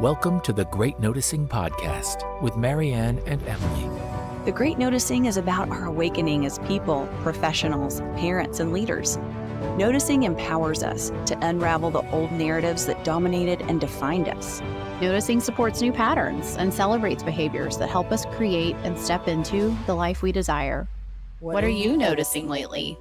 Welcome to the Great Noticing Podcast with MaryAnn and Emily. The Great Noticing is about our awakening as people, professionals, parents, and leaders. Noticing empowers us to unravel the old narratives that dominated and defined us. Noticing supports new patterns and celebrates behaviors that help us create and step into the life we desire. What are you noticing lately?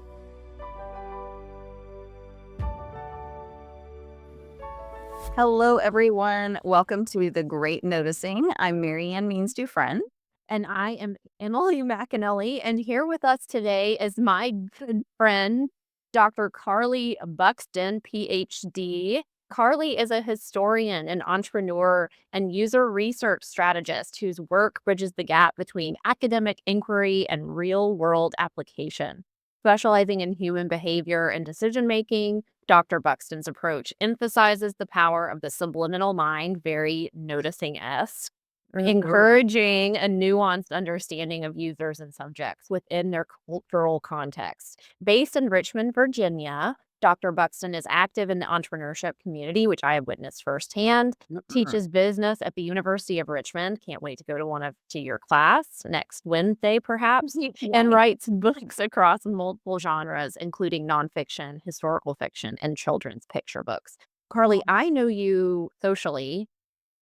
Hello, everyone. Welcome to The Great Noticing. I'm MaryAnn Means-Dufresne. And I am Emily McAnelly. And here with us today is my good friend, Dr. Carly Buxton, PhD. Carly is a historian, an entrepreneur, and user research strategist whose work bridges the gap between academic inquiry and real-world application. Specializing in human behavior and decision-making, Dr. Buxton's approach emphasizes the power of the subliminal mind, very noticing-esque, encouraging a nuanced understanding of users and subjects within their cultural context. Based in Richmond, Virginia, Dr. Buxton is active in the entrepreneurship community, which I have witnessed firsthand, teaches business at the University of Richmond. Can't wait to go to your class next Wednesday, perhaps, and writes books across multiple genres, including nonfiction, historical fiction, and children's picture books. Carly, I know you socially.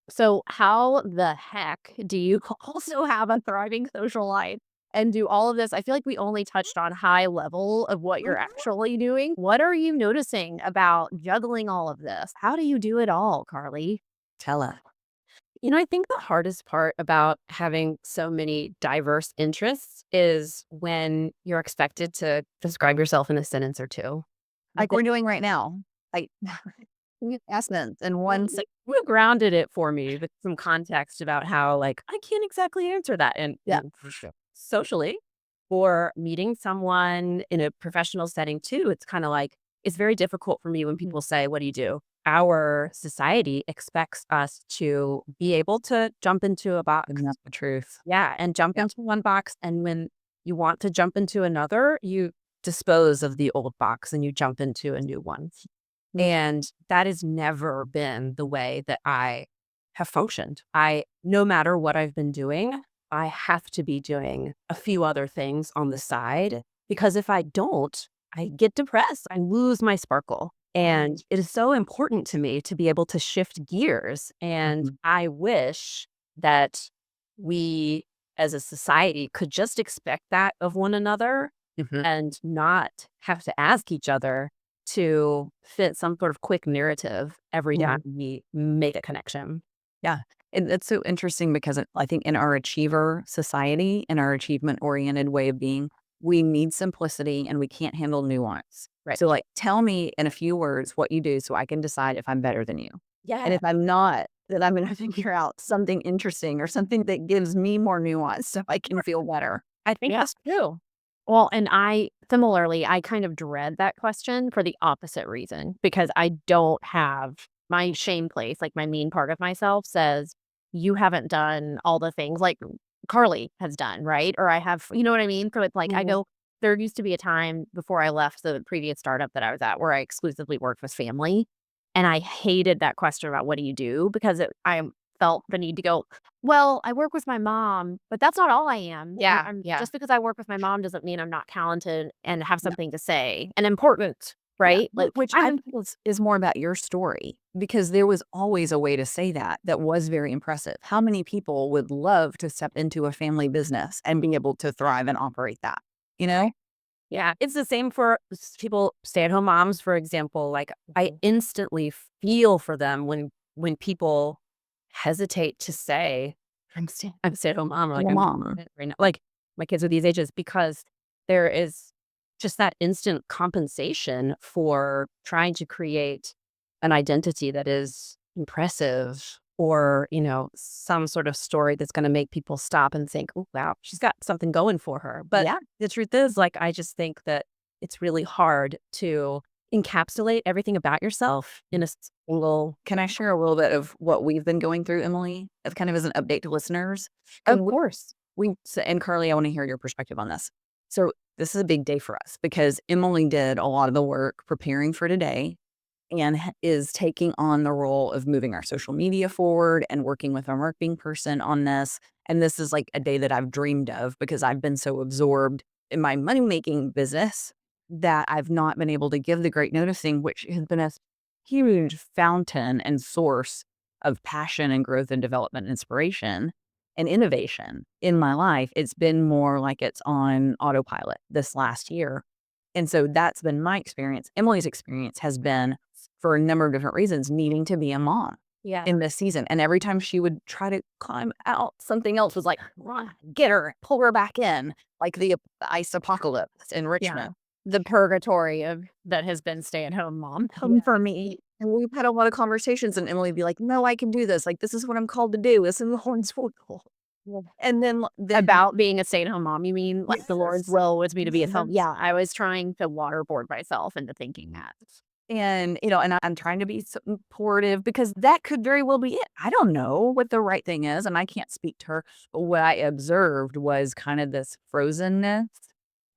So how the heck do you also have a thriving social life and do all of this? I feel like we only touched on high level of what you're actually doing. What are you noticing about juggling all of this? How do you do it all, Carly? Tell us. I think the hardest part about having so many diverse interests is when you're expected to describe yourself in a sentence or two. Like we're doing right now. Like essence in one So you grounded it for me with some context about how, I can't exactly answer that. And socially, or meeting someone in a professional setting too, it's kind of like, it's very difficult for me when people say, what do you do? Our society expects us to be able to jump into a box. And that's the truth. Yeah, and jump into one box. And when you want to jump into another, you dispose of the old box and you jump into a new one. And that has never been the way that I have functioned. No matter what I've been doing, I have to be doing a few other things on the side, because if I don't, I get depressed. I lose my sparkle. And it is so important to me to be able to shift gears. And I wish that we as a society could just expect that of one another and not have to ask each other to fit some sort of quick narrative every time we make a connection. Yeah. And it's so interesting because I think in our achiever society, in our achievement-oriented way of being, we need simplicity and we can't handle nuance. Right. So tell me in a few words what you do so I can decide if I'm better than you. Yeah. And if I'm not, then I'm going to figure out something interesting or something that gives me more nuance so I can feel better. I think that's true. Well, and I kind of dread that question for the opposite reason, because I don't have my shame place, like my mean part of myself says, you haven't done all the things like Carly has done, right? Or I have, you know what I mean? So it's like, I go, there used to be a time before I left the previous startup that I was at where I exclusively worked with family. And I hated that question about what do you do? Because I felt the need to go, well, I work with my mom, but that's not all I am. Yeah. Just because I work with my mom doesn't mean I'm not talented and have something to say and important, right? Yeah. Which I think is more about your story, because there was always a way to say that was very impressive. How many people would love to step into a family business and be able to thrive and operate that, you know? Yeah, it's the same for people, stay-at-home moms, for example. I instantly feel for them when people hesitate to say, I'm a stay-at-home mom. I'm a mom. Right now. Like my kids are these ages, because there is just that instant compensation for trying to create an identity that is impressive, or, some sort of story that's going to make people stop and think, oh, wow, she's got something going for her. But the truth is, I just think that it's really hard to encapsulate everything about yourself in a single. Can I share a little bit of what we've been going through, Emily, as kind of as an update to listeners? Of course. And Carly, I want to hear your perspective on this. So this is a big day for us because Emily did a lot of the work preparing for today. and is taking on the role of moving our social media forward and working with our marketing person on this. And this is like a day that I've dreamed of because I've been so absorbed in my money-making business that I've not been able to give the great noticing, which has been a huge fountain and source of passion and growth and development and inspiration and innovation in my life. It's been more like it's on autopilot this last year. And so that's been my experience. Emily's experience has been, for a number of different reasons, needing to be a mom in this season. And every time she would try to climb out, something else was like, "Run, get her, pull her back in," like the ice apocalypse in Richmond. The purgatory of that has been stay-at-home mom for me. And we've had a lot of conversations, and Emily would be like, "No, I can do this. Like, this is what I'm called to do. This is the Lord's will." And then About being a stay-at-home mom, you mean? Like the Lord's Yes. will was me to be at home. Yes. Yeah, I was trying to waterboard myself into thinking that. And, and I'm trying to be supportive because that could very well be it. I don't know what the right thing is, and I can't speak to her. But what I observed was kind of this frozenness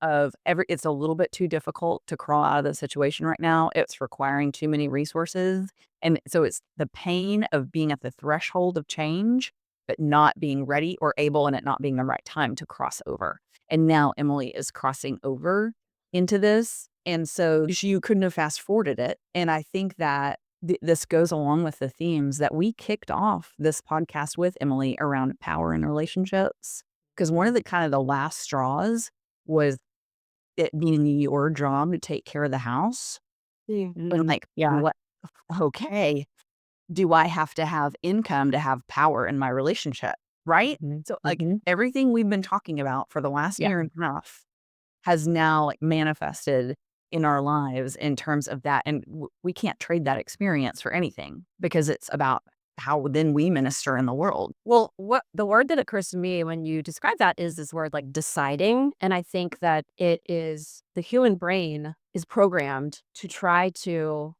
of it's a little bit too difficult to crawl out of the situation right now. It's requiring too many resources. And so it's the pain of being at the threshold of change, but not being ready or able, and it not being the right time to cross over. And now Emily is crossing over into this. And so you couldn't have fast forwarded it. And I think that this goes along with the themes that we kicked off this podcast with Emily around power in relationships. Because one of the last straws was it being your job to take care of the house. And like, what? Okay. Do I have to have income to have power in my relationship? Right. So like everything we've been talking about for the last year and a half has now like manifested in our lives in terms of that. And we can't trade that experience for anything because it's about how then we minister in the world. Well, what the word that occurs to me when you describe that is this word like deciding. And I think that it is the human brain is programmed to try to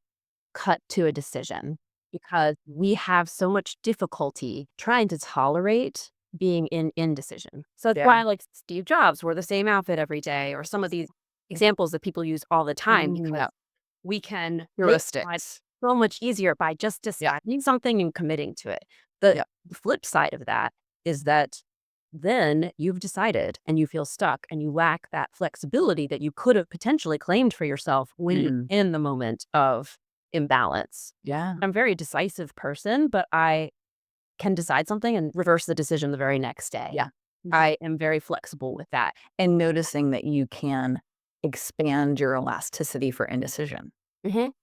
cut to a decision because we have so much difficulty trying to tolerate being in indecision. So that's why like Steve Jobs wore the same outfit every day, or some of these examples that people use all the time because we can Heuristic. So much easier by just deciding something and committing to it. The flip side of that is that then you've decided and you feel stuck and you lack that flexibility that you could have potentially claimed for yourself when in the moment of imbalance. Yeah. I'm a very decisive person, but I can decide something and reverse the decision the very next day. Yeah. I am very flexible with that. And noticing that you can expand your elasticity for indecision.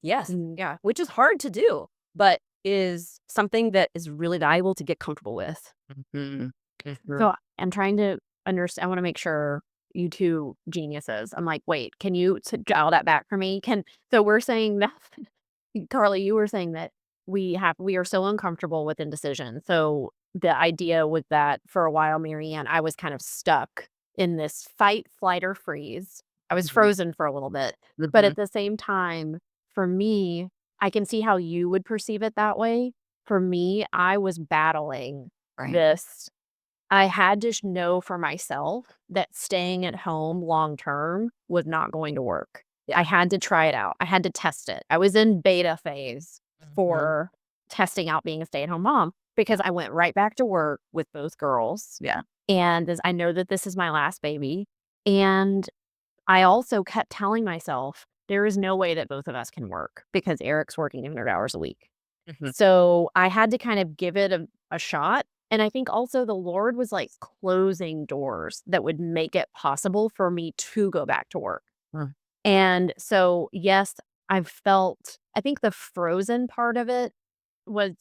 Yes. Yeah. Which is hard to do, but is something that is really valuable to get comfortable with. So I'm trying to understand. I want to make sure you two geniuses. I'm like, wait, can you dial that back for me? So we're saying that, Carly, you were saying that we are so uncomfortable with indecision. So the idea was that for a while, MaryAnn, I was kind of stuck in this fight, flight, or freeze. I was frozen for a little bit, but at the same time, for me, I can see how you would perceive it that way. For me, I was battling this. I had to know for myself that staying at home long term was not going to work. I had to try it out. I had to test it. I was in beta phase for testing out being a stay-at-home mom because I went right back to work with both girls. Yeah. And I know that this is my last baby. And I also kept telling myself, there is no way that both of us can work because Eric's working 100 hours a week. So I had to kind of give it a shot. And I think also the Lord was like closing doors that would make it possible for me to go back to work. And so, yes, I think the frozen part of it was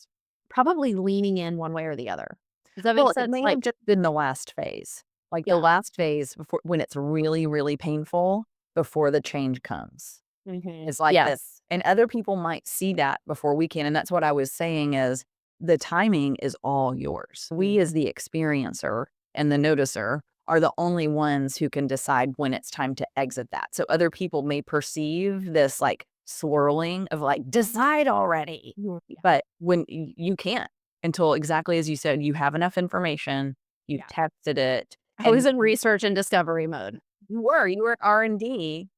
probably leaning in one way or the other. Does that make sense? It may have just been the last phase. Like the last phase before when it's really, really painful before the change comes. It's like this. And other people might see that before we can. And that's what I was saying is the timing is all yours. We as the experiencer and the noticer are the only ones who can decide when it's time to exit that. So other people may perceive this like swirling of like, decide already. But when you can't until exactly as you said, you have enough information, you've tested it. I was in research and discovery mode. You were R&D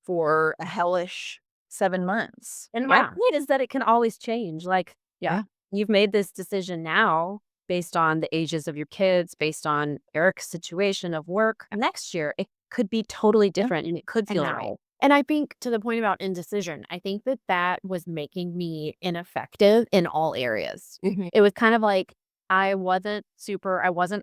for a hellish 7 months. And my point is that it can always change. Like, Yeah. you've made this decision now based on the ages of your kids, based on Eric's situation of work. Next year, it could be totally different and it could feel right. And I think to the point about indecision, I think that that was making me ineffective in all areas. It was kind of like I wasn't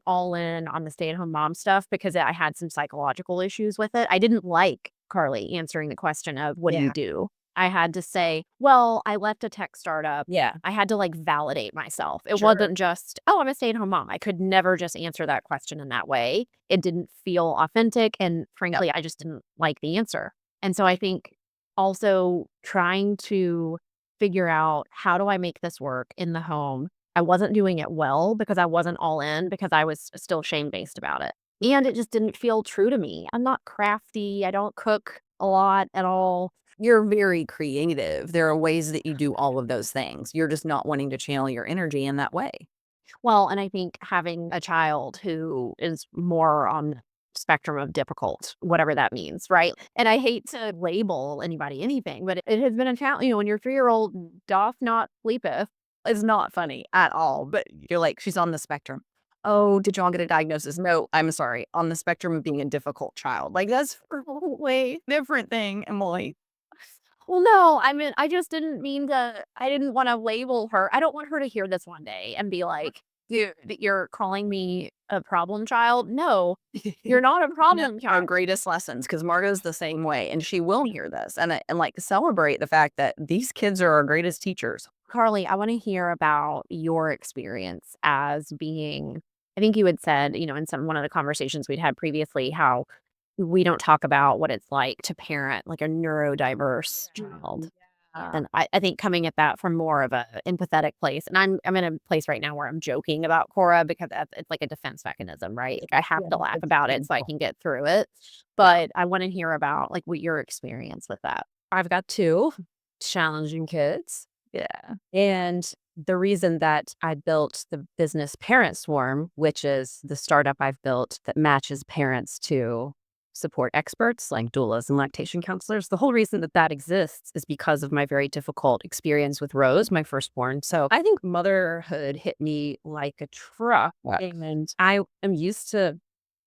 all in on the stay-at-home mom stuff because I had some psychological issues with it. I didn't like Carly answering the question of what do you do? I had to say, well, I left a tech startup. Yeah. I had to like validate myself. It wasn't just, oh, I'm a stay-at-home mom. I could never just answer that question in that way. It didn't feel authentic. And frankly, I just didn't like the answer. And so I think also trying to figure out how do I make this work in the home. I wasn't doing it well because I wasn't all in because I was still shame-based about it. And it just didn't feel true to me. I'm not crafty. I don't cook a lot at all. You're very creative. There are ways that you do all of those things. You're just not wanting to channel your energy in that way. Well, and I think having a child who is more on the spectrum of difficult, whatever that means, right? And I hate to label anybody anything, but it has been a challenge. You know, when your 3-year-old doth not sleepeth, It's not funny at all, but you're like, she's on the spectrum. Oh, did y'all get a diagnosis? No, I'm sorry. On the spectrum of being a difficult child. Like, that's a way different thing, Emily. well, no, I mean, I just didn't mean to, I didn't want to label her. I don't want her to hear this one day and be like, dude, you're calling me a problem child. No, you're not a problem Our child. greatest lessons, because Margot's the same way, and she will hear this and like celebrate the fact that these kids are our greatest teachers. Carly, I want to hear about your experience as being, I think you had said, you know, in one of the conversations we'd had previously, how we don't talk about what it's like to parent like a neurodiverse child. And I think coming at that from more of a empathetic place, and I'm in a place right now where I'm joking about Cora because it's like a defense mechanism, right? Like I have to laugh about it so I can get through it. But I want to hear about like what your experience with that. I've got 2 challenging kids. Yeah. And the reason that I built the business Parent Swarm, which is the startup I've built that matches parents to support experts like doulas and lactation counselors, the whole reason that that exists is because of my very difficult experience with Rose, my firstborn. So I think motherhood hit me like a truck. And I am used to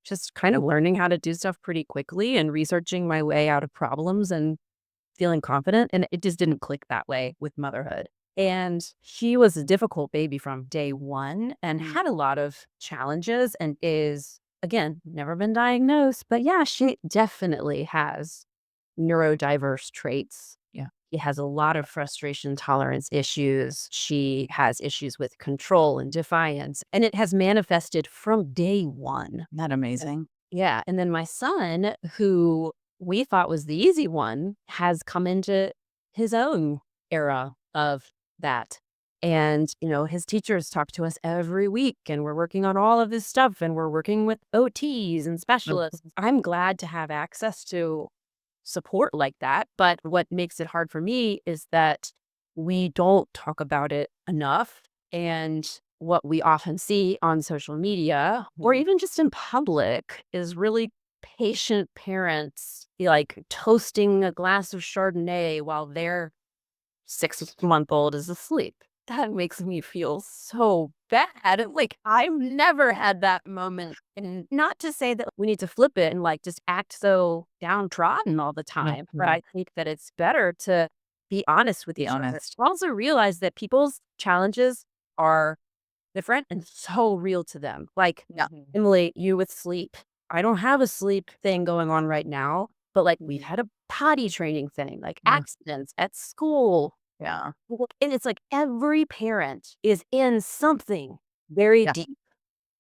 just kind of learning how to do stuff pretty quickly and researching my way out of problems and feeling confident. And it just didn't click that way with motherhood. And she was a difficult baby from day one and had a lot of challenges and is, again, never been diagnosed. But yeah, she definitely has neurodiverse traits. Yeah. She has a lot of frustration tolerance issues. She has issues with control and defiance. And it has manifested from day one. Isn't that amazing? Yeah. And then my son, who we thought was the easy one, has come into his own era of that. And, you know, his teachers talk to us every week and we're working on all of this stuff and we're working with OTs and specialists. I'm glad to have access to support like that. But what makes it hard for me is that we don't talk about it enough. And what we often see on social media or even just in public is really patient parents like toasting a glass of Chardonnay while their 6-month-old is asleep. That makes me feel so bad. Like, I've never had that moment. And not to say that we need to flip it and like just act so downtrodden all the time. But I think that it's better to be honest with each other. Also realize that people's challenges are different and so real to them. Like, Emily, you with sleep. I don't have a sleep thing going on right now, but like we've had a potty training thing, like accidents at school. Yeah. And it's like every parent is in something very deep.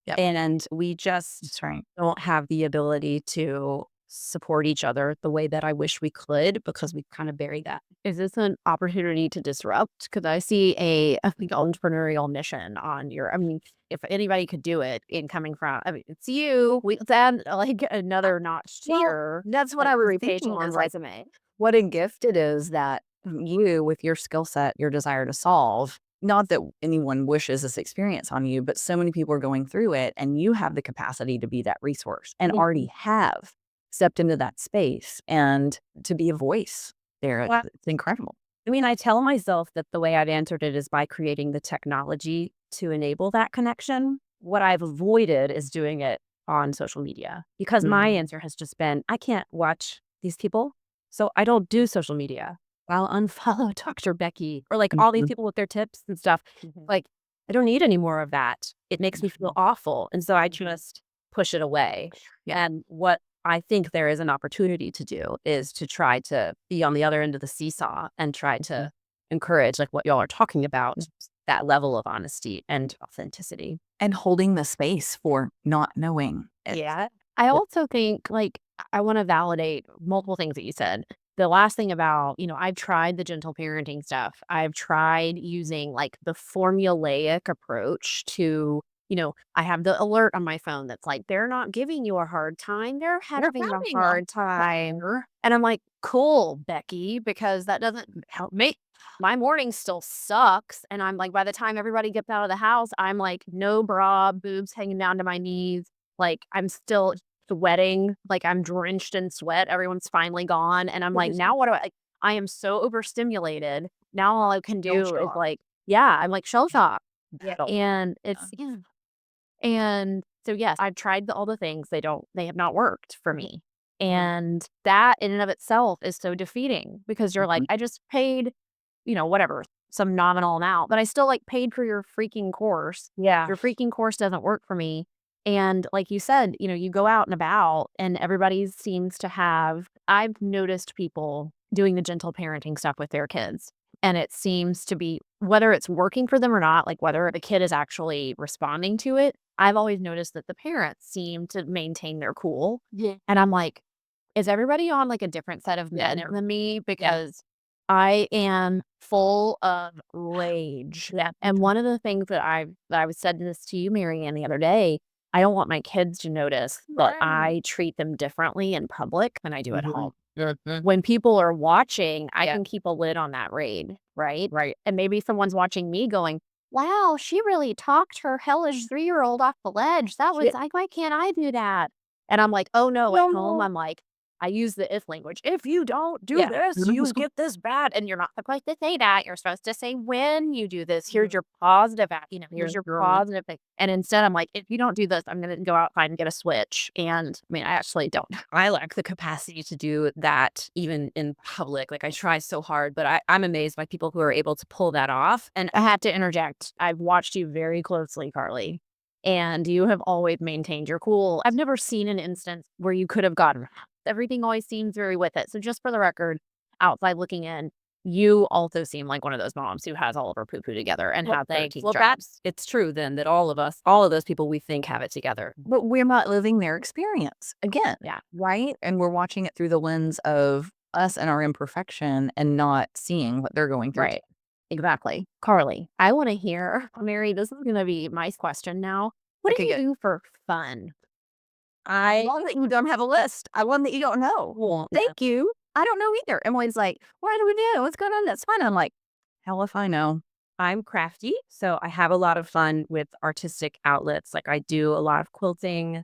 And we just don't have the ability to support each other the way that I wish we could because we kind of bury that. Is this an opportunity to disrupt? Because I see I think, entrepreneurial mission on your, I mean, if anybody could do it in coming from, I mean, it's you. Let's add like another notch to your, that's what I was thinking on is like, resume. what a gift it is that you, with your skill set, your desire to solve, not that anyone wishes this experience on you, but so many people are going through it and you have the capacity to be that resource and already have stepped into that space and to be a voice there. Well, It's incredible. I mean, I tell myself that the way I've answered it is by creating the technology to enable that connection. What I've avoided is doing it on social media because my answer has just been, I can't watch these people. So I don't do social media. I'll unfollow Dr. Becky or like all these people with their tips and stuff. Like, I don't need any more of that. It makes me feel awful. And so I just push it away. And what I think there is an opportunity to do is to try to be on the other end of the seesaw and try to encourage like what y'all are talking about, that level of honesty and authenticity. And holding the space for not knowing. I also think, like, I want to validate multiple things that you said. The last thing about, I've tried the gentle parenting stuff. I've tried using like the formulaic approach to, I have the alert on my phone that's like, they're not giving you a hard time. They're having a hard time. And I'm like, cool, Becky, because that doesn't help me. My morning still sucks. And I'm like, by the time everybody gets out of the house, I'm like, no bra, boobs hanging down to my knees. Like, I'm still sweating, like I'm drenched in sweat. Everyone's finally gone. And I'm like, now what do I am so overstimulated. Now all I can do is like, I'm like shell shock. And it's, and so, yes, I've tried all the things. They have not worked for me. And that in and of itself is so defeating because you're like, I just paid, whatever, some nominal amount, but I still like paid for your freaking course. Yeah. Your freaking course doesn't work for me. And like you said, you go out and about and everybody seems to I've noticed people doing the gentle parenting stuff with their kids. And it seems to be, whether it's working for them or not, like whether the kid is actually responding to it, I've always noticed that the parents seem to maintain their cool. Yeah. And I'm like, is everybody on like a different set of men than me? Because I am full of rage. Yeah. And one of the things that I was said this to you, MaryAnn, the other day, I don't want my kids to notice that I treat them differently in public than I do at home. When people are watching, I can keep a lid on that rage, right? Right. And maybe someone's watching me going, wow, she really talked her hellish 3-year-old off the ledge. That was like, why can't I do that? And I'm like, oh no, at home, I'm like, I use the if language. If you don't do this, you get this bad. And you're not supposed to say that. You're supposed to say when you do this, here's your positive here's your positive thing. And instead I'm like, if you don't do this, I'm going to go outside and get a switch. And I mean, I actually don't. I lack the capacity to do that even in public. Like I try so hard, but I'm amazed by people who are able to pull that off. And I have to interject. I've watched you very closely, Carly. And you have always maintained your cool. I've never seen an instance where you could have gotten everything always seems very with it. So just for the record, outside looking in, you also seem like one of those moms who has all of her poo-poo together and have 13 jobs. It's true then that all of those people we think have it together. But we're not living their experience again. Yeah. Right? And we're watching it through the lens of us and our imperfection and not seeing what they're going through. Right. Exactly. Carly, I want to hear, Mary, this is going to be my question now. What do you do for fun? I love that you don't have a list. I love that you don't know. Well, Thank you. I don't know either. Emily's like, what do we do? What's going on? That's fun. I'm like, hell if I know. I'm crafty, so I have a lot of fun with artistic outlets. Like I do a lot of quilting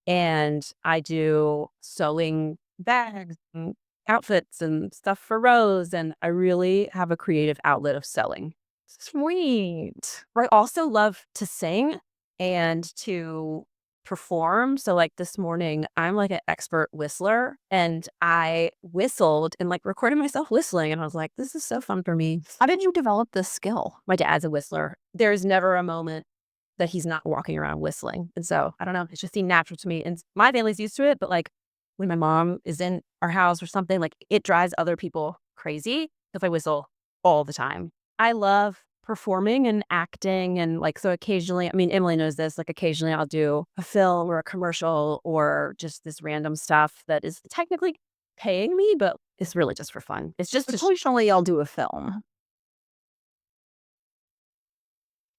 and I do sewing bags and outfits and stuff for Rose. And I really have a creative outlet of sewing. Sweet. I also love to sing and to perform. So like this morning, I'm like an expert whistler and I whistled and like recorded myself whistling. And I was like, this is so fun for me. How did you develop this skill? My dad's a whistler. There's never a moment that he's not walking around whistling. And so I don't know, it just seemed natural to me. And my family's used to it, but like when my mom is in our house or something, like it drives other people crazy if I whistle all the time. I love performing and acting and like, so occasionally, I mean, Emily knows this, like occasionally I'll do a film or a commercial or just this random stuff that is technically paying me, but it's really just for fun. It's just Occasionally I'll do a film.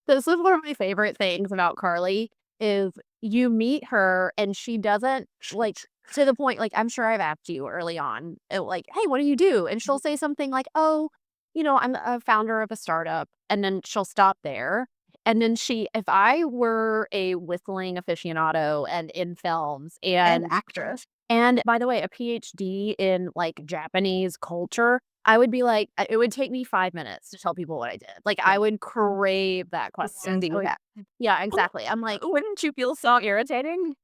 This is one of my favorite things about Carly is you meet her and she doesn't like to the point, like I'm sure I've asked you early on, like, hey, what do you do? And she'll say something like, oh, I'm a founder of a startup. And then she'll stop there. And then if I were a whistling aficionado and in films and actress. and by the way, a PhD in like Japanese culture, I would be like, it would take me 5 minutes to tell people what I did. Like, I would crave that question. Cindy, Yeah, exactly. I'm like, wouldn't you feel so irritating?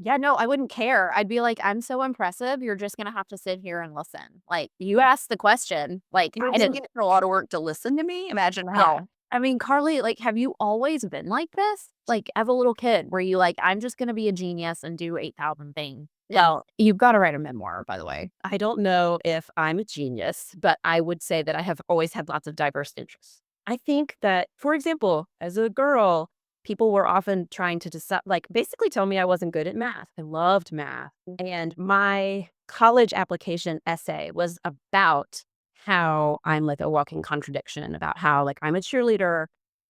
Yeah, no, I wouldn't care. I'd be like, I'm so impressive. You're just gonna have to sit here and listen. Like, you asked the question. Like, you I didn't get a lot of work to listen to me. Imagine how. know. I mean, Carly, like, have you always been like this? Like, as a little kid, were you like, I'm just gonna be a genius and do 8,000 things? Well, You've got to write a memoir, by the way. I don't know if I'm a genius, but I would say that I have always had lots of diverse interests. I think that, for example, as a girl, people were often trying to decide, like, basically tell me I wasn't good at math. I loved math. And my college application essay was about how I'm like a walking contradiction, about how, like, I'm a cheerleader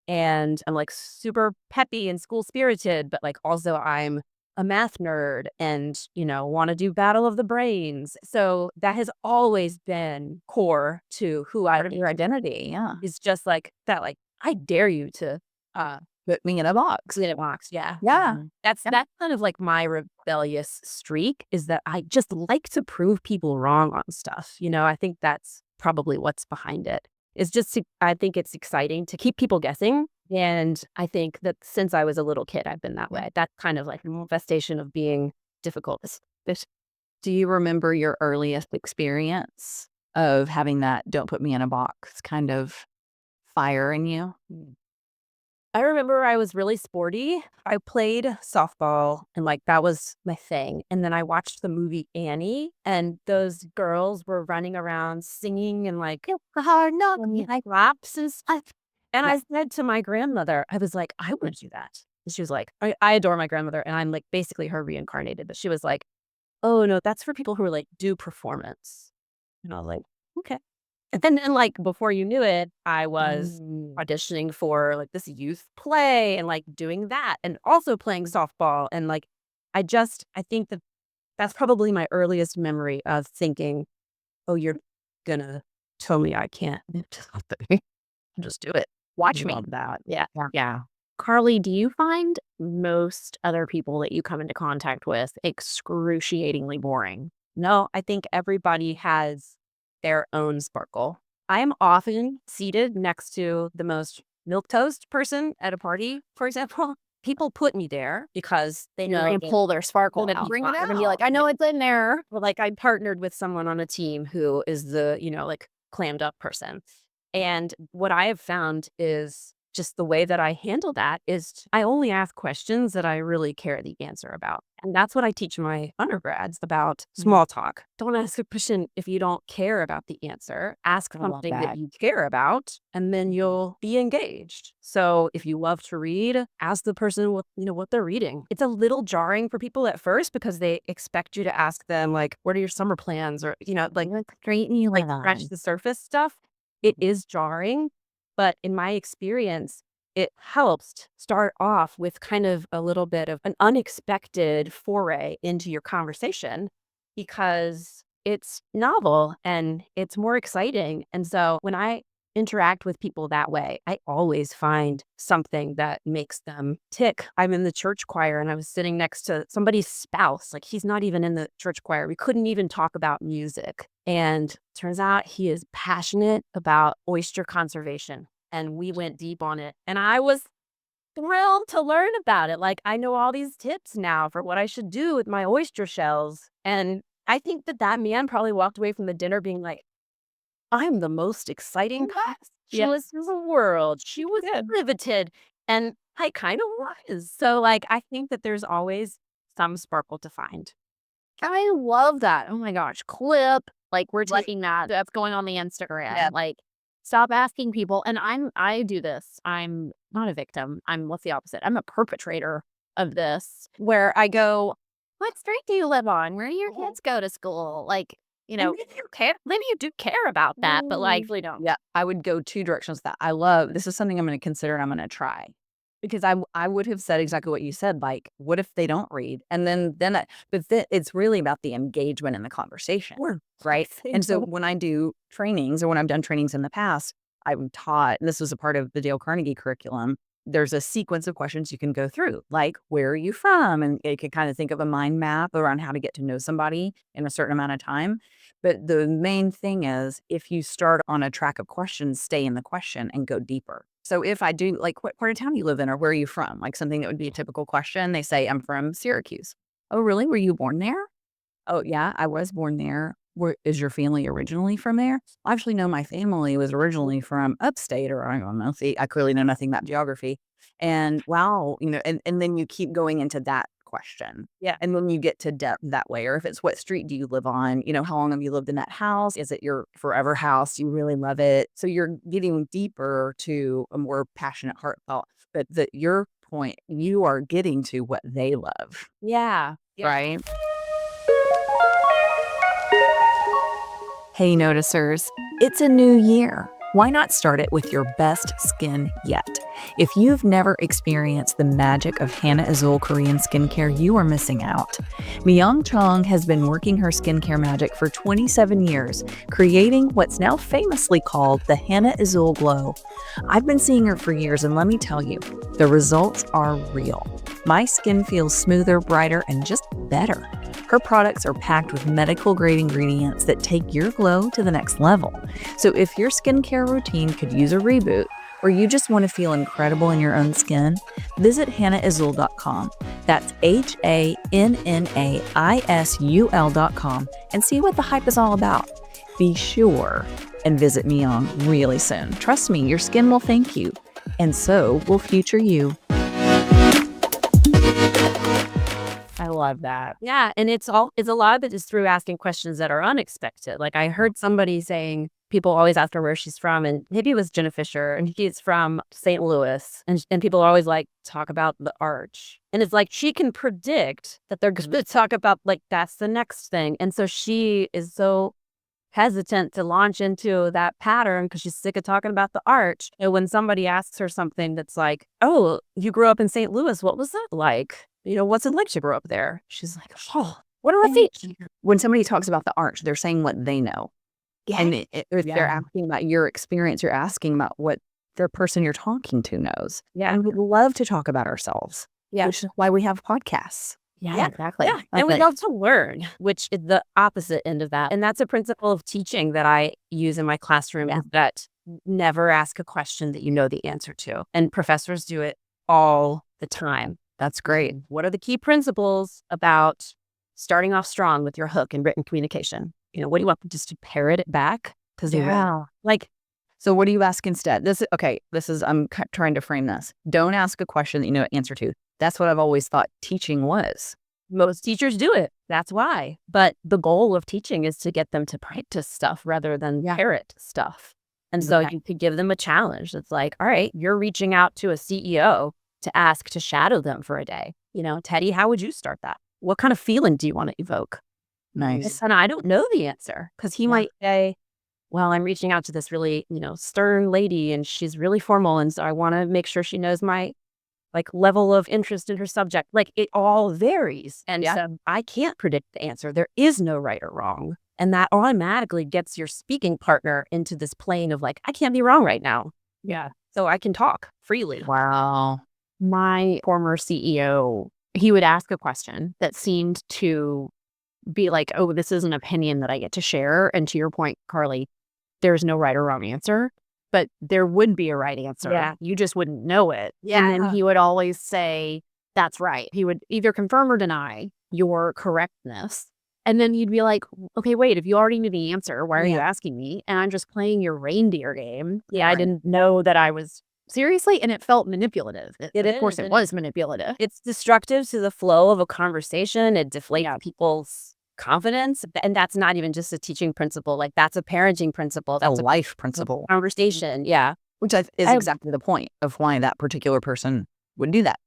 and I'm like super peppy and school spirited, but like also I'm a math nerd and, want to do Battle of the Brains. So that has always been core to who I Part of your identity. Yeah. is just like that, like, I dare you to Put me in a box. clean it box. Yeah. Yeah. That's kind of like my rebellious streak, is that I just like to prove people wrong on stuff. I think that's probably what's behind it. It's just, I think it's exciting to keep people guessing. And I think that since I was a little kid, I've been that way. That's kind of like a manifestation of being difficult. Do you remember your earliest experience of having that "don't put me in a box" kind of fire in you? I remember I was really sporty. I played softball and like that was my thing. And then I watched the movie Annie, and those girls were running around singing and like hard knock, like raps and stuff. And I said to my grandmother, I was like, I want to do that. And she was like, I adore my grandmother and I'm like basically her reincarnated. But she was like, oh no, that's for people who are like do performance. And I was like, okay. And then, and like before you knew it, I was auditioning for like this youth play and like doing that and also playing softball. And like, I think that that's probably my earliest memory of thinking, oh, you're gonna tell me I can't do something. Just do it. Watch me. Love that. Yeah. Yeah. Carly, do you find most other people that you come into contact with excruciatingly boring? No, I think everybody has their own sparkle. I am often seated next to the most milquetoast person at a party, for example. People put me there because they know And pull their sparkle out. bring it They're gonna be out. like, I know it's in there. Well, like I partnered with someone on a team who is the, like clammed up person. And what I have found is just the way that I handle that is I only ask questions that I really care the answer about. And that's what I teach my undergrads about small talk. Don't ask a question if you don't care about the answer. Ask something that you care about, and then you'll be engaged. So if you love to read, ask the person what they're reading. It's a little jarring for people at first because they expect you to ask them like, what are your summer plans? Or, like Straighten you like scratch the surface stuff. It is jarring, but in my experience, it helps to start off with kind of a little bit of an unexpected foray into your conversation because it's novel and it's more exciting. And so when I interact with people that way, I always find something that makes them tick. I'm in the church choir and I was sitting next to somebody's spouse. Like he's not even in the church choir. We couldn't even talk about music. And turns out he is passionate about oyster conservation. And we went deep on it. And I was thrilled to learn about it. Like I know all these tips now for what I should do with my oyster shells. And I think that man probably walked away from the dinner being like, I'm the most exciting specialist in the world. She was riveted. And I kind of was. So like, I think that there's always some sparkle to find. I love that. Oh my gosh. Clip. Like we're taking that. That's going on the Instagram. Yeah. Like stop asking people. And I do this. I'm not a victim. What's the opposite? I'm a perpetrator of this where I go, what street do you live on? Where do your kids go to school? Like, maybe you do care about that, but likely don't. Yeah, I would go two directions. That this is something I'm going to consider and I'm going to try, because I would have said exactly what you said. Like, what if they don't read? And then it's really about the engagement in the conversation, right? And so when I do trainings or when I've done trainings in the past, I'm taught, and this was a part of the Dale Carnegie curriculum, there's a sequence of questions you can go through, like, where are you from? And you can kind of think of a mind map around how to get to know somebody in a certain amount of time. But the main thing is, if you start on a track of questions, stay in the question and go deeper. So if I do, like, what part of town you live in, or where are you from? Like something that would be a typical question. They say, I'm from Syracuse. Oh, really? Were you born there? Oh, yeah, I was born there. Where is your family originally from there? Well, actually, no, my family was originally from upstate, or I don't know. See, I clearly know nothing about geography. And wow, and then you keep going into that question. Yeah. And then you get to depth that way. Or if it's, what street do you live on? How long have you lived in that house? Is it your forever house? Do you really love it? So you're getting deeper to a more passionate, heartfelt. But your point, you are getting to what they love. Yeah. Right? Hey, noticers, it's a new year. Why not start it with your best skin yet? If you've never experienced the magic of Hannah Azul Korean skincare, you are missing out. Myung Chong has been working her skincare magic for 27 years, creating what's now famously called the Hannah Azul Glow. I've been seeing her for years, and let me tell you, the results are real. My skin feels smoother, brighter, and just better. Her products are packed with medical-grade ingredients that take your glow to the next level. So if your skincare routine could use a reboot, or you just want to feel incredible in your own skin, visit hannahazul.com. That's HANNAISUL.com, and see what the hype is all about. Be sure and visit Myung really soon. Trust me, your skin will thank you, and so will future you. I love that. Yeah. And it's a lot of it is through asking questions that are unexpected. Like, I heard somebody saying, people always ask her where she's from, and maybe it was Jenna Fisher, and she's from St. Louis. And people always like talk about the arch. And it's like, she can predict that they're going to talk about, like, that's the next thing. And so she is so hesitant to launch into that pattern because she's sick of talking about the arch. And when somebody asks her something that's like, oh, you grew up in St. Louis, what was that like? What's it like to grow up there? She's like, oh, what do I think? When somebody talks about the arch, they're saying what they know. Yeah. And if they're asking about your experience, you're asking about what the person you're talking to knows. Yeah. And we love to talk about ourselves. Yeah. Which is why we have podcasts. Yeah, exactly. Yeah. And we love to learn, which is the opposite end of that. And that's a principle of teaching that I use in my classroom, is that never ask a question that you know the answer to. And professors do it all the time. That's great. What are the key principles about starting off strong with your hook in written communication? What do you want them just to parrot it back? Because so what do you ask instead? I'm trying to frame this. Don't ask a question that you know the answer to. That's what I've always thought teaching was. Most teachers do it. That's why. But the goal of teaching is to get them to practice stuff rather than parrot stuff. And so you could give them a challenge. It's like, all right, you're reaching out to a CEO to ask to shadow them for a day. Teddy, how would you start that? What kind of feeling do you want to evoke? Nice. And I don't know the answer, because he might say, well, I'm reaching out to this really, stern lady, and she's really formal. And so I want to make sure she knows my level of interest in her subject. Like, it all varies. And so I can't predict the answer. There is no right or wrong. And that automatically gets your speaking partner into this plane of like, I can't be wrong right now. Yeah. So I can talk freely. Wow. My former CEO, he would ask a question that seemed to be like, oh, this is an opinion that I get to share. And to your point, Carly, there's no right or wrong answer, but there would be a right answer. Yeah. You just wouldn't know it. Yeah. And then he would always say, that's right. He would either confirm or deny your correctness. And then you'd be like, okay, wait, if you already knew the answer, why are you asking me? And I'm just playing your reindeer game. Yeah, I didn't know that I was seriously, and it felt manipulative. Of course, it was manipulative. It's destructive to the flow of a conversation. It deflates people's confidence. And that's not even just a teaching principle. Like, that's a parenting principle. That's a life principle. Conversation. Yeah. Which is exactly the point of why that particular person would do that.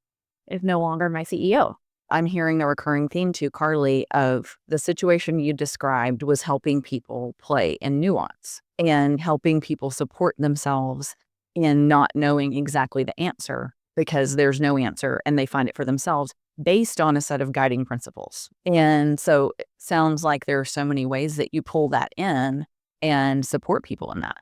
Is no longer my CEO. I'm hearing the recurring theme too, Carly, of the situation you described was helping people play in nuance and helping people support themselves in not knowing exactly the answer, because there's no answer and they find it for themselves based on a set of guiding principles. And so it sounds like there are so many ways that you pull that in and support people in that.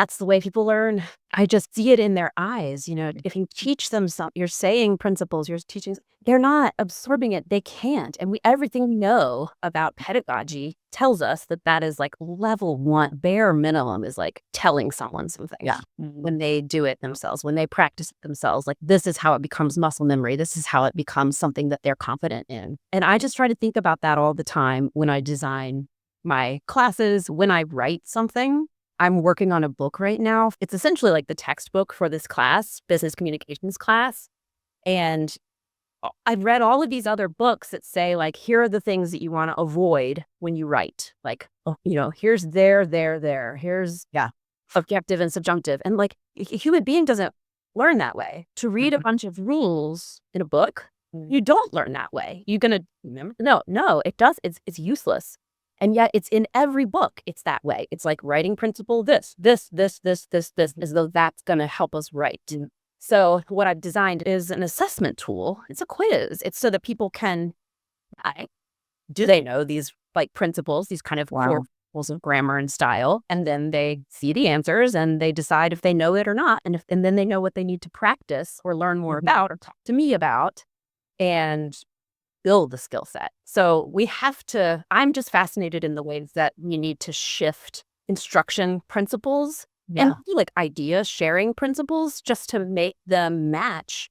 that's the way people learn. I just see it in their eyes. You know, if you teach them something, you're saying principles, you're teaching, they're not absorbing it. They can't. And everything we know about pedagogy tells us that that is like level one, bare minimum is like telling someone something. Yeah. When they do it themselves, when they practice it themselves, like this is how it becomes muscle memory. This is how it becomes something that they're confident in. And I just try to think about that all the time when I design my classes, when I write something. I'm working on a book right now. It's essentially like the textbook for this class, business communications class. And I've read all of these other books that say, like, here are the things that you want to avoid when you write. Like, you know, here's there. Here's objective and subjunctive. And like a human being doesn't learn that way. To read a bunch of rules in a book, you don't learn that way. You're going to remember? No, it does. It's useless. And yet it's in every book. It's that way. It's like writing principle, this, as though that's going to help us write. So what I've designed is an assessment tool. It's a quiz. It's so that people can, do they know these like principles, these kind of core rules of grammar and style? And then they see the answers and they decide if they know it or not. And then they know what they need to practice or learn more about or talk to me about and build the skill set. So we have to, I'm just fascinated in the ways that we need to shift instruction principles and like idea sharing principles just to make them match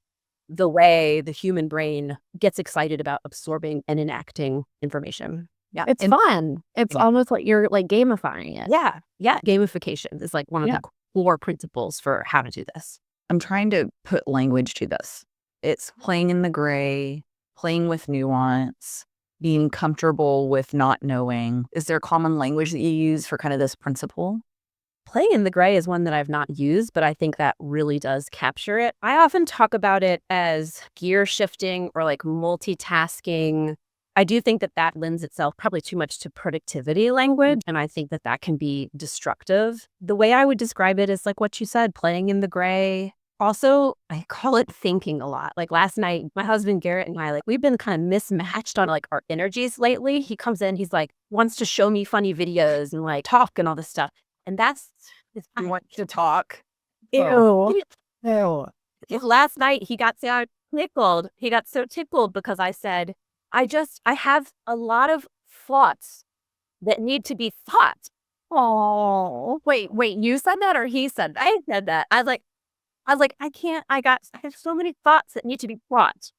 the way the human brain gets excited about absorbing and enacting information. Yeah. It's fun. It's almost like you're like gamifying it. Yeah. Gamification is like one of the core principles for how to do this. I'm trying to put language to this. It's playing in the gray, playing with nuance, being comfortable with not knowing. Is there common language that you use for kind of this principle? Playing in the gray is one that I've not used, but I think that really does capture it. I often talk about it as gear shifting or like multitasking. I do think that that lends itself probably too much to productivity language, and I think that that can be destructive. The way I would describe it is like what you said, playing in the gray. Also, I call it thinking a lot. Like last night, my husband Garrett and I, like we've been kind of mismatched on like our energies lately. He comes in, he's like, wants to show me funny videos and like talk and all this stuff. And that's, You want to talk? Ew. Last night, he got so tickled. He got so tickled because I said, I have a lot of thoughts that need to be thought. Oh, wait, you said that or he said that? I said that. I was like, I have so many thoughts that need to be thought.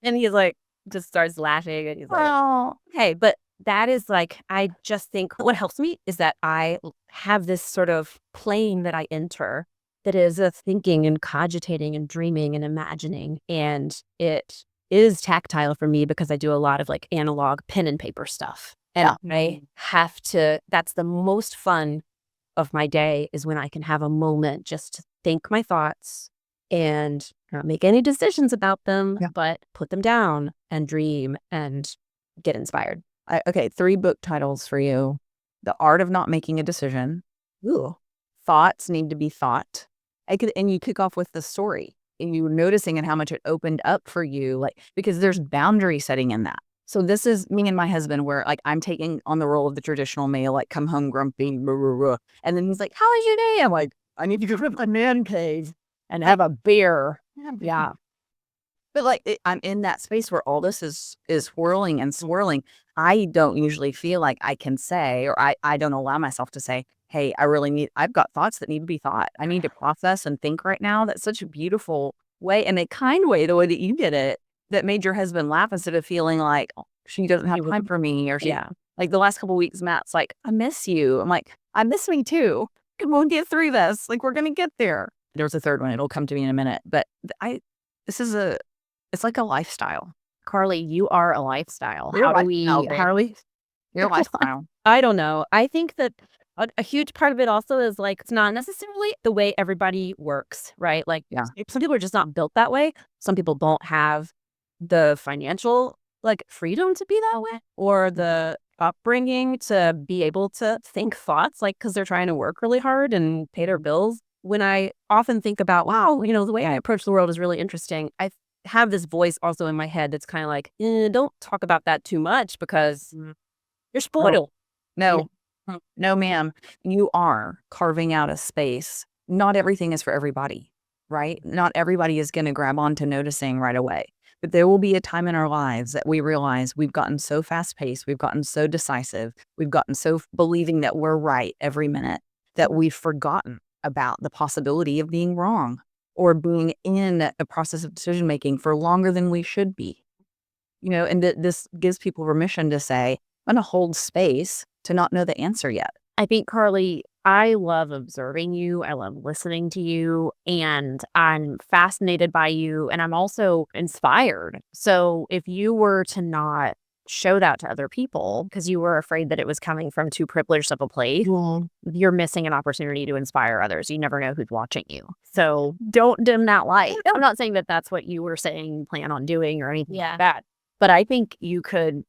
And he's like, just starts laughing and he's like, Oh, okay, but that is like, I just think what helps me is that I have this sort of plane that I enter that is a thinking and cogitating and dreaming and imagining. And it is tactile for me because I do a lot of like analog pen and paper stuff. And I have to, that's the most fun of my day is when I can have a moment just to think my thoughts and not make any decisions about them, but put them down and dream and get inspired. Okay, 3 book titles for you. The Art of Not Making a Decision. Ooh. Thoughts Need to Be Thought. And you kick off with the story. And you were noticing and how much it opened up for you, like, because there's boundary setting in that. So this is me and my husband where like I'm taking on the role of the traditional male, like come home grumpy, blah, blah, blah. And then he's like, how was your day? I'm like, I need to go to my man cave and have a beer. Yeah. But like I'm in that space where all this is whirling and swirling. I don't usually feel like I can say, or I don't allow myself to say, hey, I've got thoughts that need to be thought. I need to process and think right now. That's such a beautiful way and a kind way, the way that you did it, that made your husband laugh instead of feeling like, oh, she doesn't have time for me. Or she, like the last couple of weeks, Matt's like, I miss you. I'm like, I miss me too. We'll get through this. Like, we're going to get there. There's a third one. It'll come to me in a minute. But it's like a lifestyle. Carly, you are a lifestyle. You're How do we? Your lifestyle. I don't know. I think that a huge part of it also is like, it's not necessarily the way everybody works, right? Like some people are just not built that way. Some people don't have the financial like freedom to be that way or the upbringing to be able to think thoughts like because they're trying to work really hard and pay their bills. When I often think about, wow, you know, the way I approach the world is really interesting. I have this voice also in my head that's kind of like, don't talk about that too much because you're spoiled. No. No, ma'am, you are carving out a space. Not everything is for everybody, right? Not everybody is going to grab onto noticing right away. But there will be a time in our lives that we realize we've gotten so fast paced, we've gotten so decisive, we've gotten so believing that we're right every minute that we've forgotten about the possibility of being wrong or being in the process of decision making for longer than we should be. And this gives people permission to say, I'm going to hold space to not know the answer yet. I think, Carly, I love observing you. I love listening to you, and I'm fascinated by you, and I'm also inspired. So if you were to not show that to other people because you were afraid that it was coming from too privileged of a place, you're missing an opportunity to inspire others. You never know who's watching you. So don't dim that light. I'm not saying that that's what you were saying you plan on doing or anything like that, but I think you could,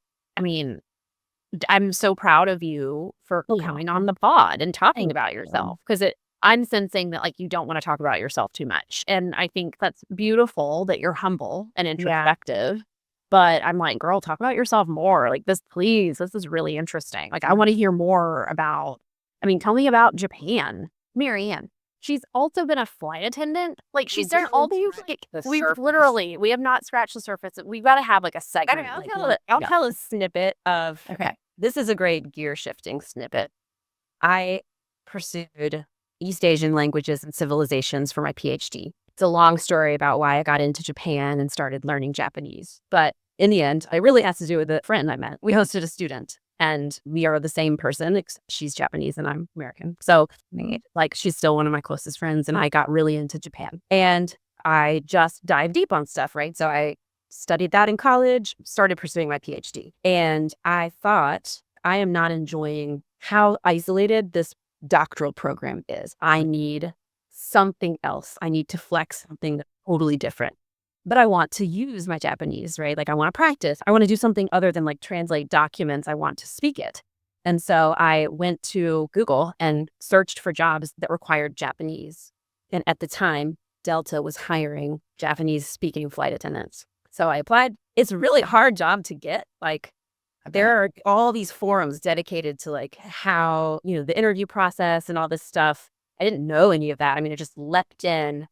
I'm so proud of you for coming on the pod and talking about yourself, because I'm sensing that you don't want to talk about yourself too much. And I think that's beautiful that you're humble and introspective. But I'm like, girl, talk about yourself more. This, please. This is really interesting. I want to hear more about, tell me about Japan. MaryAnn. She's also been a flight attendant. She's done all these, we have not scratched the surface. We've got to have a segment. I'll tell a snippet of, this is a great gear shifting snippet. I pursued East Asian languages and civilizations for my PhD. It's a long story about why I got into Japan and started learning Japanese. But in the end, it really has to do with a friend I met. We hosted a student. And we are the same person. She's Japanese and I'm American. So she's still one of my closest friends. And I got really into Japan. And I just dived deep on stuff, right? So I studied that in college, started pursuing my PhD. And I thought, I am not enjoying how isolated this doctoral program is. I need something else. I need to flex something that's totally different. But I want to use my Japanese, right? I want to practice. I want to do something other than translate documents. I want to speak it. And so I went to Google and searched for jobs that required Japanese. And at the time, Delta was hiring Japanese speaking flight attendants. So I applied. It's a really hard job to get. There are all these forums dedicated to how, the interview process and all this stuff. I didn't know any of that. I just leapt in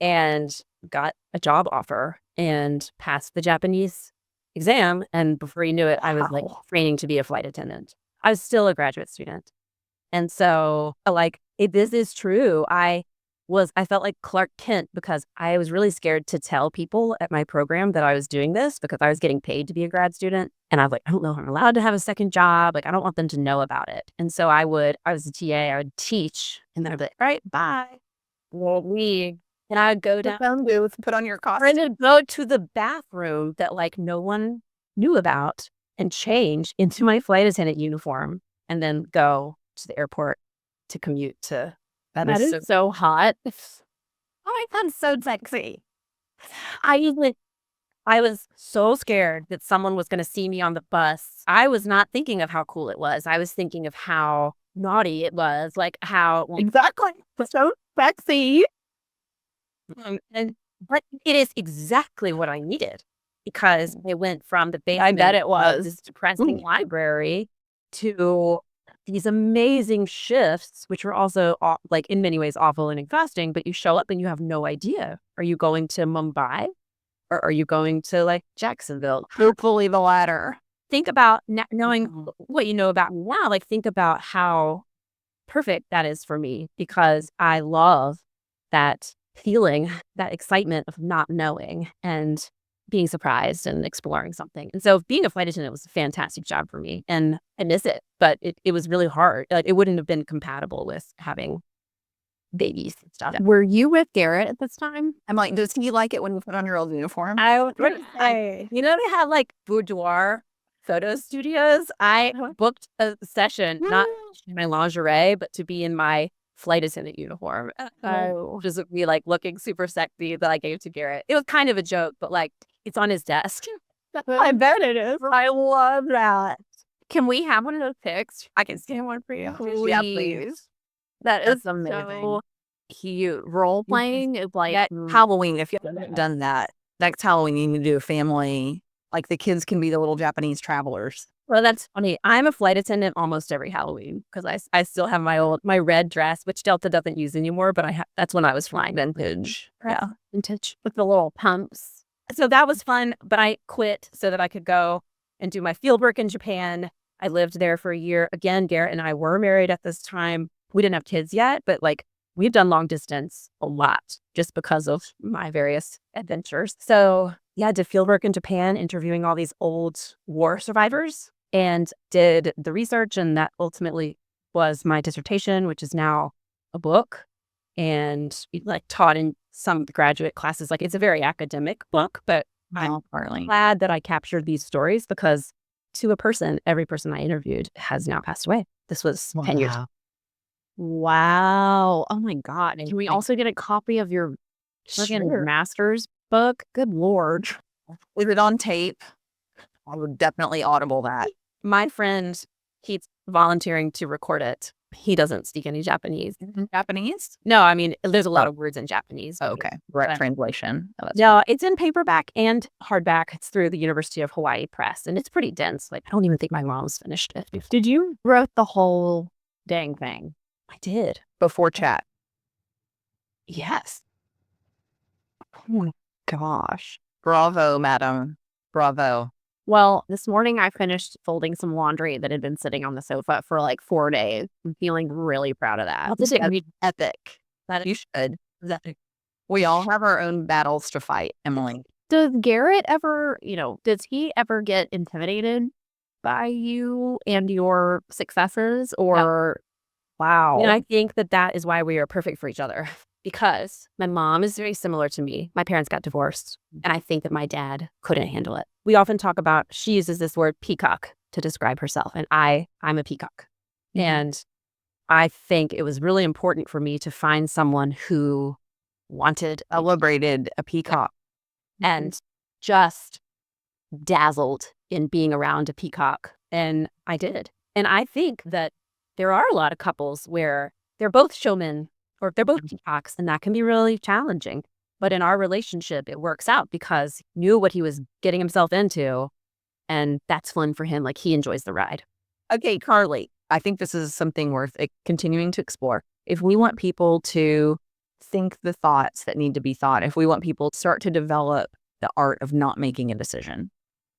and got a job offer and passed the Japanese exam. And before you knew it, I was training to be a flight attendant. I was still a graduate student. And so this is true. I felt like Clark Kent because I was really scared to tell people at my program that I was doing this because I was getting paid to be a grad student. And I was I don't know if I'm allowed to have a second job. I don't want them to know about it. And so I was a TA, I would teach, and then I'd be all right, bye. We'll leave. And I would go down phone booth, put on your costume, and go to the bathroom that no one knew about and change into my flight attendant uniform and then go to the airport to commute to. That is so hot. Oh, that's so sexy. I was so scared that someone was going to see me on the bus. I was not thinking of how cool it was. I was thinking of how naughty it was, how exactly so sexy. But it is exactly what I needed because I went from the basement. I bet it was this depressing library to these amazing shifts, which were also in many ways awful and exhausting. But you show up and you have no idea. Are you going to Mumbai or are you going to Jacksonville? Hopefully the latter. Think about knowing what you know about me now. Think about how perfect that is for me because I love that feeling, that excitement of not knowing and being surprised and exploring something. And so being a flight attendant was a fantastic job for me and I miss it, but it was really hard. It wouldn't have been compatible with having babies and stuff. Were you with Garrett at this time? I'm does he like it when you put on your old uniform? They have boudoir photo studios. I booked a session, not in my lingerie, but to be in my flight attendant uniform. Just be looking super sexy that I gave to Garrett. It was kind of a joke, but it's on his desk. I bet it is. I love that. Can we have one of those pics? I can scan one for you. Please. Yeah, please. That's amazing. So cute. Role playing is Halloween. If you haven't done that, next Halloween you need to do a family. The kids can be the little Japanese travelers. Well, that's funny. I'm a flight attendant almost every Halloween because I still have my red dress, which Delta doesn't use anymore, but that's when I was flying. Vintage. Yeah. Vintage with the little pumps. So that was fun, but I quit so that I could go and do my field work in Japan. I lived there for a year. Again, Garrett and I were married at this time. We didn't have kids yet, but like we've done long distance a lot just because of my various adventures. So yeah, I did field work in Japan, interviewing all these old war survivors, and did the research. And that ultimately was my dissertation, which is now a book, and like taught in some graduate classes. Like it's a very academic book, but I'm glad that I captured these stories because to a person, every person I interviewed has now passed away. This was 10 years ago. Wow. Oh my God. And can we also get a copy of your friggin' master's book? Good Lord. Is it on tape? I would definitely audible that. My friend, he's volunteering to record it. He doesn't speak any Japanese. Japanese? No, I mean, there's a lot of words in Japanese. Oh, okay. Direct translation. No, it's in paperback and hardback. It's through the University of Hawaii Press, and it's pretty dense. Like, I don't even think my mom's finished it. Did you wrote the whole dang thing? I did. Before chat. Yes. Oh my gosh. Bravo, madam. Bravo. Well, this morning I finished folding some laundry that had been sitting on the sofa for like 4 days. I'm feeling really proud of that. This is epic. That you should. We all have our own battles to fight, Emily. Does Garrett ever, does he ever get intimidated by you and your successes or? Wow. And I think that is why we are perfect for each other. Because my mom is very similar to me. My parents got divorced, and I think that my dad couldn't handle it. We often talk about, she uses this word peacock to describe herself, and I'm a peacock. Mm-hmm. And I think it was really important for me to find someone who celebrated a peacock and just dazzled in being around a peacock. And I did. And I think that there are a lot of couples where they're both showmen or they're both peacocks, and that can be really challenging. But in our relationship, it works out because he knew what he was getting himself into, and that's fun for him. Like, he enjoys the ride. Okay, Carly, I think this is something worth continuing to explore. If we want people to think the thoughts that need to be thought, if we want people to start to develop the art of not making a decision,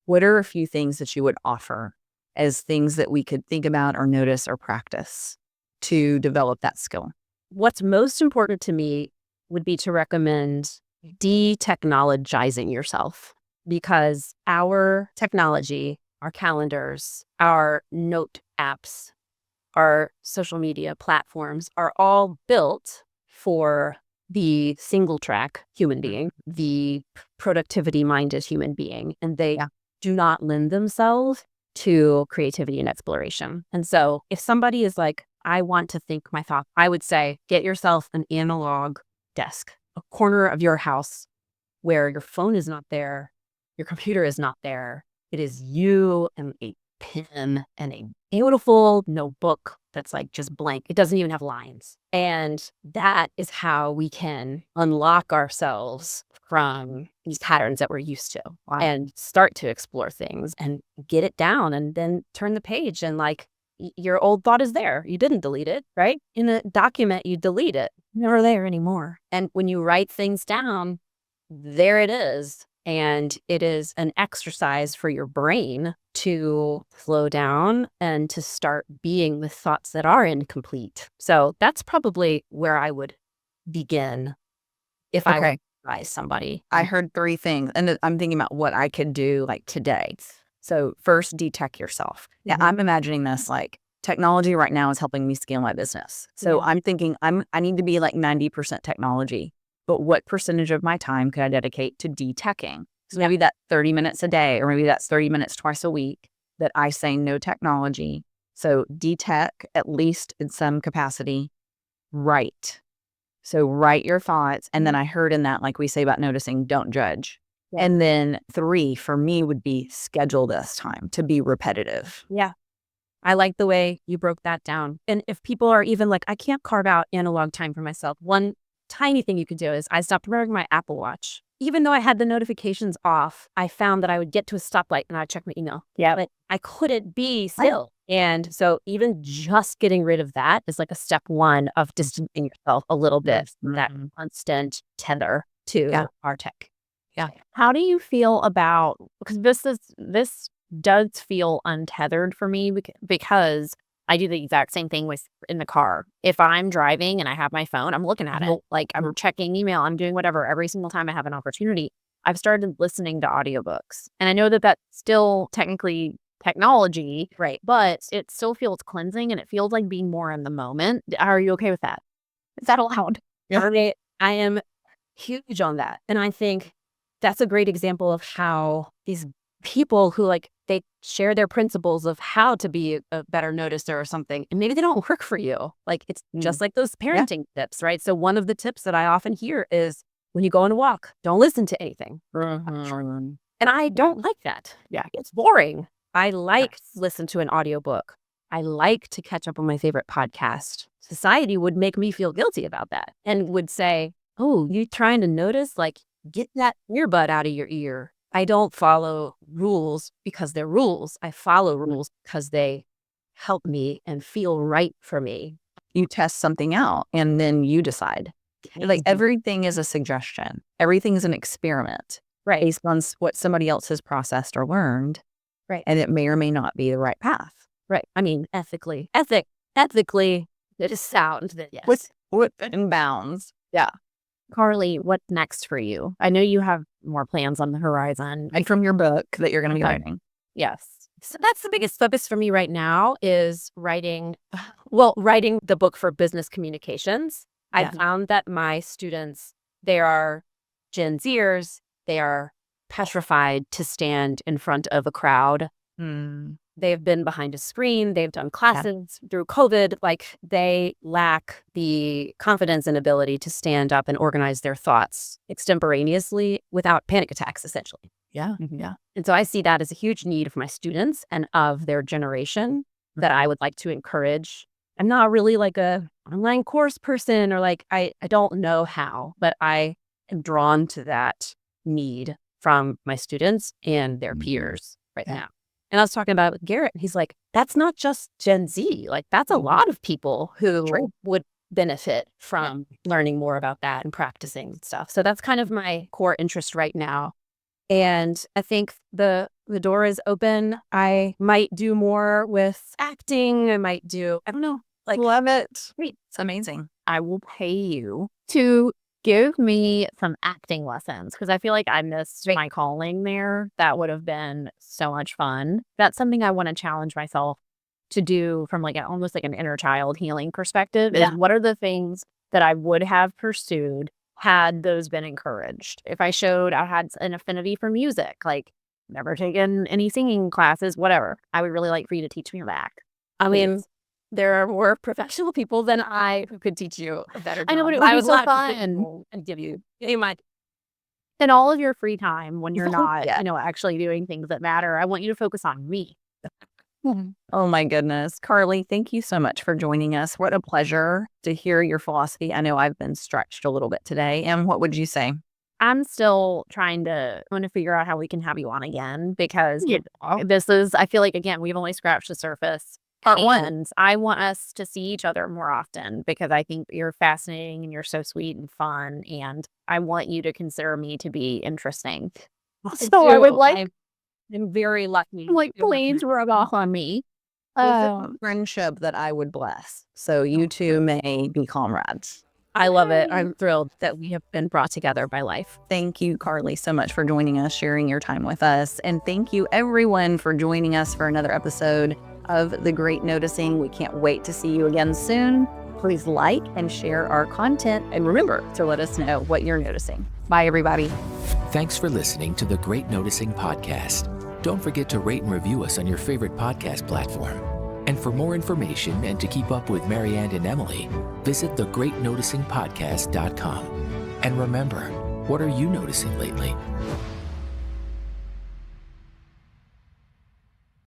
what are a few things that you would offer as things that we could think about or notice or practice to develop that skill? What's most important to me would be to recommend de-technologizing yourself, because our technology, our calendars, our note apps, our social media platforms are all built for the single track human being, the productivity minded human being, and they do not lend themselves to creativity and exploration. And so if somebody is like, I want to think my thoughts, I would say, get yourself an analog desk, a corner of your house where your phone is not there, your computer is not there. It is you and a pen and a beautiful notebook that's like just blank. It doesn't even have lines. And that is how we can unlock ourselves from these patterns that we're used to and start to explore things and get it down and then turn the page and like, your old thought is there. You didn't delete it, right? In a document, you delete it. Never there anymore. And when you write things down, there it is. And it is an exercise for your brain to slow down and to start being with thoughts that are incomplete. So that's probably where I would begin if I were to advise somebody. I heard 3 things, and I'm thinking about what I could do like today. So first, detect yourself. Yeah, I'm imagining this like technology right now is helping me scale my business. So I'm thinking I need to be like 90% technology, but what percentage of my time could I dedicate to de-teching? So maybe that's 30 minutes a day, or maybe that's 30 minutes twice a week that I say no technology. So de-tech, at least in some capacity, write. So write your thoughts. And then I heard in that, like we say about noticing, don't judge. Yeah. And then 3 for me would be schedule this time to be repetitive. Yeah. I like the way you broke that down. And if people are even like, I can't carve out analog time for myself, one tiny thing you could do is I stopped wearing my Apple Watch even though I had the notifications off, I found that I would get to a stoplight and I'd check my email. Yeah. But I couldn't be still. And so even just getting rid of that is like a step one of distancing yourself a little bit from that constant tether to our tech. Yeah. How do you feel about, because this does feel untethered for me because I do the exact same thing with in the car. If I'm driving and I have my phone, I'm looking at it. Like I'm checking email, I'm doing whatever every single time I have an opportunity. I've started listening to audiobooks. And I know that that's still technically technology, Right. but it still feels cleansing and it feels like being more in the moment. Are you okay with that? Is that allowed? I am huge on that. And I think that's a great example of how these people who like, they share their principles of how to be a better noticer or something, and maybe they don't work for you. Like it's just like those parenting tips, right? So one of the tips that I often hear is when you go on a walk, don't listen to anything. And I don't like that. Yeah. It's boring. I like to listen to an audiobook. I like to catch up on my favorite podcast. Society would make me feel guilty about that and would say, oh, you trying to notice? Like, get that earbud out of your ear. I don't follow rules because they're rules. I follow rules because they help me and feel right for me. You test something out and then you decide. Like everything is a suggestion. Everything is an experiment. Right. Based on what somebody else has processed or learned. Right. And it may or may not be the right path. Right. I mean, ethically, it is sound that yes. What in bounds. Yeah. Carly, what's next for you? I know you have more plans on the horizon. And from your book that you're going to be writing. Yes. So that's the biggest focus for me right now is writing the book for business communications. I found that my students, they are Gen Zers. They are petrified to stand in front of a crowd. They've been behind a screen. They've done classes through COVID. Like they lack the confidence and ability to stand up and organize their thoughts extemporaneously without panic attacks, essentially. Yeah. Yeah. And so I see that as a huge need of my students and of their generation that I would like to encourage. I'm not really like a online course person or like, I don't know how, but I am drawn to that need from my students and their peers right now. And I was talking about it with Garrett, and he's like, that's not just Gen Z. Like, that's a lot of people who would benefit from learning more about that and practicing stuff. So that's kind of my core interest right now. And I think the door is open. I might do more with acting. I don't know. Like, love it. Great. It's amazing. I will pay you to give me some acting lessons because I feel like I missed my calling there. That would have been so much fun. That's something I want to challenge myself to do from like almost like an inner child healing perspective. Is what are the things that I would have pursued had those been encouraged? If I showed I had an affinity for music, like never taken any singing classes, whatever, I would really like for you to teach me that. I mean, there are more professional people than I who could teach you a better job. I know, but it would be so fun and give you my. In all of your free time when you're not, actually doing things that matter, I want you to focus on me. Oh my goodness. Carly, thank you so much for joining us. What a pleasure to hear your philosophy. I know I've been stretched a little bit today. And what would you say? I'm still trying to figure out how we can have you on again because I feel like, again, we've only scratched the surface. Part one. And I want us to see each other more often because I think you're fascinating and you're so sweet and fun. And I want you to consider me to be interesting. So I would like. I'm very lucky. Like, please rub off on me. Friendship that I would bless. So you two may be comrades. I love it. I'm thrilled that we have been brought together by life. Thank you, Carly, so much for joining us, sharing your time with us. And thank you, everyone, for joining us for another episode of The Great Noticing. We can't wait to see you again soon. Please like and share our content. And remember to let us know what you're noticing. Bye, everybody. Thanks for listening to the Great Noticing podcast. Don't forget to rate and review us on your favorite podcast platform. And for more information and to keep up with MaryAnn and Emily, visit thegreatnoticingpodcast.com. And remember, what are you noticing lately?